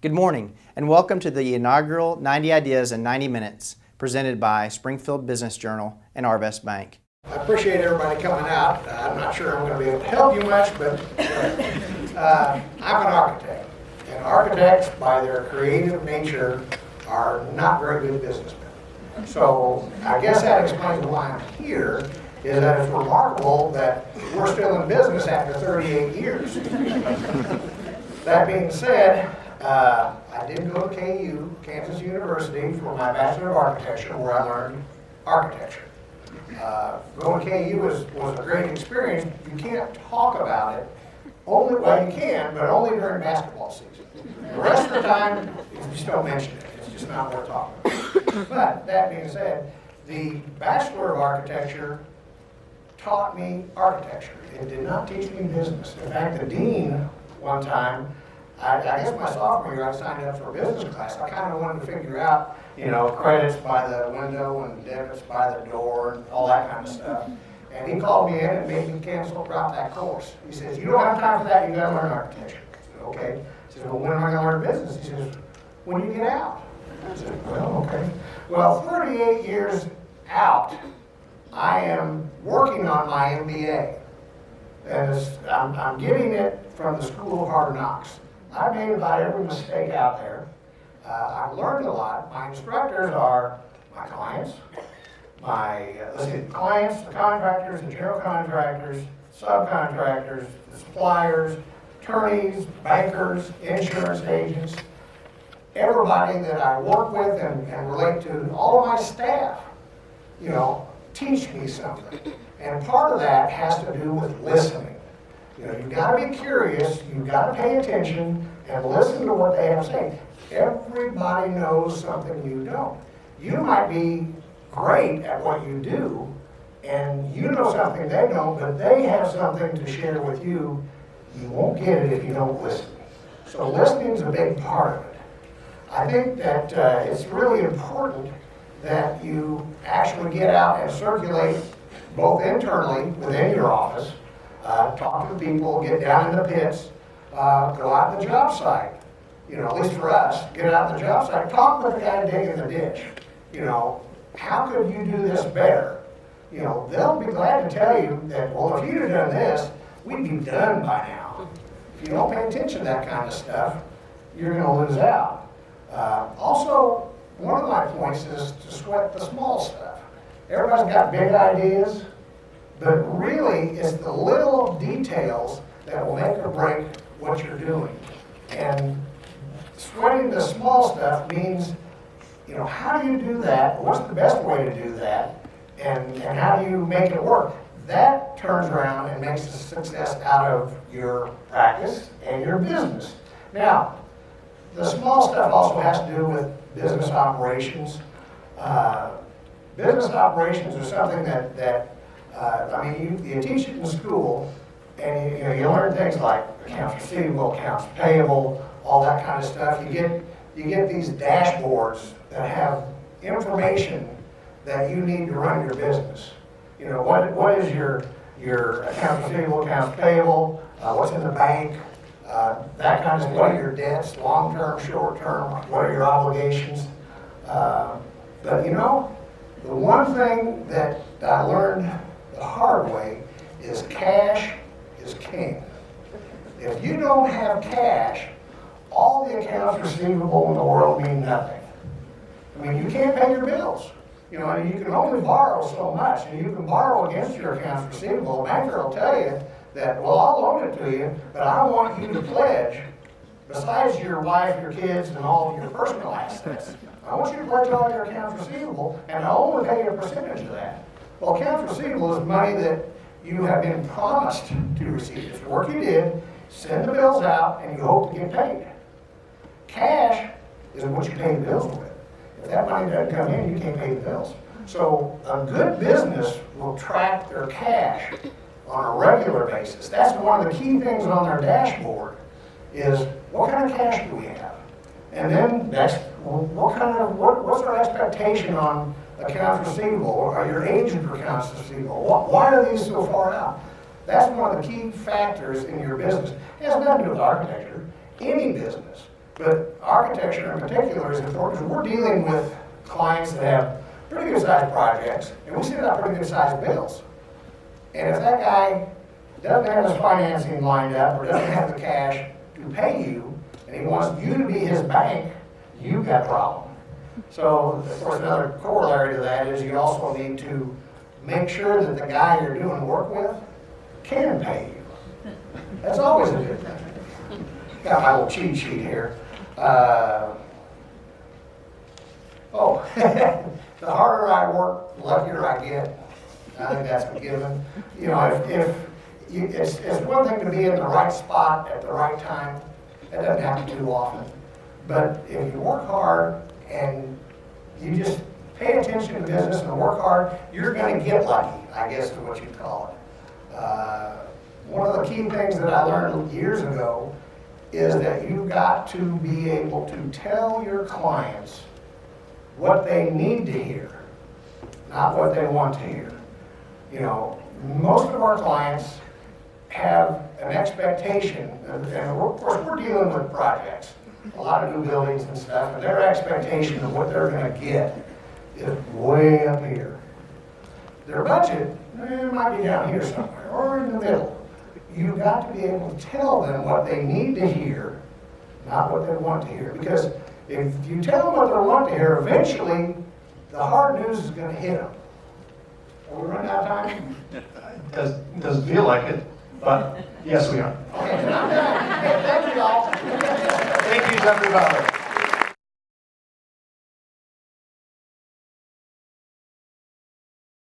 Good morning, and welcome to the inaugural 90 Ideas in 90 Minutes, presented by Springfield Business Journal and Arvest Bank. I appreciate everybody coming out. I'm not sure I'm going to be able to help you much, but I'm an architect. And architects, by their creative nature, are not very good businessmen. So I guess that explains why I'm here, is that it's remarkable that we're still in business after 38 years. That being said, I did go to KU, Kansas University, for my Bachelor of Architecture, where I learned architecture. Going to KU was a great experience. You can't talk about it. Well, you can, but only during basketball season. The rest of the time, you just don't mention it. It's just not worth talking about. But that being said, the Bachelor of Architecture taught me architecture. It did not teach me business. In fact, the dean one time, I guess my sophomore year, I signed up for a business class. I kind of wanted to figure out, credits by the window and debits by the door and all that kind of stuff. And he called me in and made me drop that course. He says, "You don't have time for that, you gotta learn architecture." I said, "Okay." He says, "Well, when am I gonna learn business?" He says, "When you get out." I said, "Well, okay." Well, 38 years out, I am working on my MBA. And I'm getting it from the School of Hard Knocks. I've made about every mistake out there. I've learned a lot. My instructors are my clients, the clients, the contractors, the general contractors, subcontractors, the suppliers, attorneys, bankers, insurance agents, everybody that I work with and relate to, all of my staff, teach me something. And part of that has to do with listening. You've got to be curious, you've got to pay attention and listen to what they have to say. Everybody knows something you don't. You might be great at what you do, and you know something they don't, but they have something to share with you. You won't get it if you don't listen. So listening is a big part of it. I think that it's really important that you actually get out and circulate both internally within your office, talk to people, get down in the pits, go out in the job site. At least for us, get out in the job site, talk with the guy digging the ditch. How could you do this better? They'll be glad to tell you that, well, if you'd have done this, we'd be done by now. If you don't pay attention to that kind of stuff, you're going to lose out. Also, one of my points is to sweat the small stuff. Everybody's got big ideas, but really it's the little details that will make or break what you're doing. And sweating the small stuff means, how do you do that? What's the best way to do that? And how do you make it work? That turns around and makes a success out of your practice and your business. Now, the small stuff also has to do with business operations. Business operations are something that you teach it in school, and you learn things like accounts receivable, accounts payable, all that kind of stuff. You get these dashboards that have information that you need to run your business. What is your accounts receivable, accounts payable, what's in the bank, that kind of stuff. What are your debts, long-term, short-term, what are your obligations? But the one thing that I learned the hard way is cash is king. If you don't have cash, all the accounts receivable in the world mean nothing. You can't pay your bills. You can only borrow so much, and you can borrow against your accounts receivable. A banker will tell you that, well, I'll loan it to you, but I want you to pledge, besides your wife, your kids, and all of your personal assets, I want you to pledge all your accounts receivable, and I'll only pay you a percentage of that. Well, accounts receivable is money that you have been promised to receive. It's the work you did, send the bills out, and you hope to get paid. Cash is what you pay the bills with. If that money doesn't come in, you can't pay the bills. So a good business will track their cash on a regular basis. That's one of the key things on their dashboard is what kind of cash do we have? And then next, what's our expectation on accounts receivable, or your agent for accounts receivable? Why are these so far out? That's one of the key factors in your business. It has nothing to do with architecture. Any business. But architecture in particular is important because we're dealing with clients that have pretty good sized projects, and we send out pretty good sized bills. And if that guy doesn't have his financing lined up or doesn't have the cash to pay you, and he wants you to be his bank, you've got a problem. So, of course, another corollary to that is you also need to make sure that the guy you're doing work with can pay you. That's always a good thing. Got my little cheat sheet here. The harder I work, the luckier I get. I think that's a given. You know, it's one thing to be in the right spot at the right time. That doesn't happen too often. But if you work hard and you just pay attention to business and work hard, you're going to get lucky, I guess is what you'd call it. One of the key things that I learned years ago is that you've got to be able to tell your clients what they need to hear, not what they want to hear. You know, most of our clients have an expectation, and of course we're dealing with projects, a lot of new buildings and stuff, and their expectation of what they're going to get is way up here. Their budget might be down here somewhere, or in the middle. You've got to be able to tell them what they need to hear, not what they want to hear. Because if you tell them what they want to hear, eventually the hard news is going to hit them. Are we running out of time? It doesn't feel like it, but yes, we are. Okay, then I'm done. Thank you all. Thank you, Geoffrey Butler.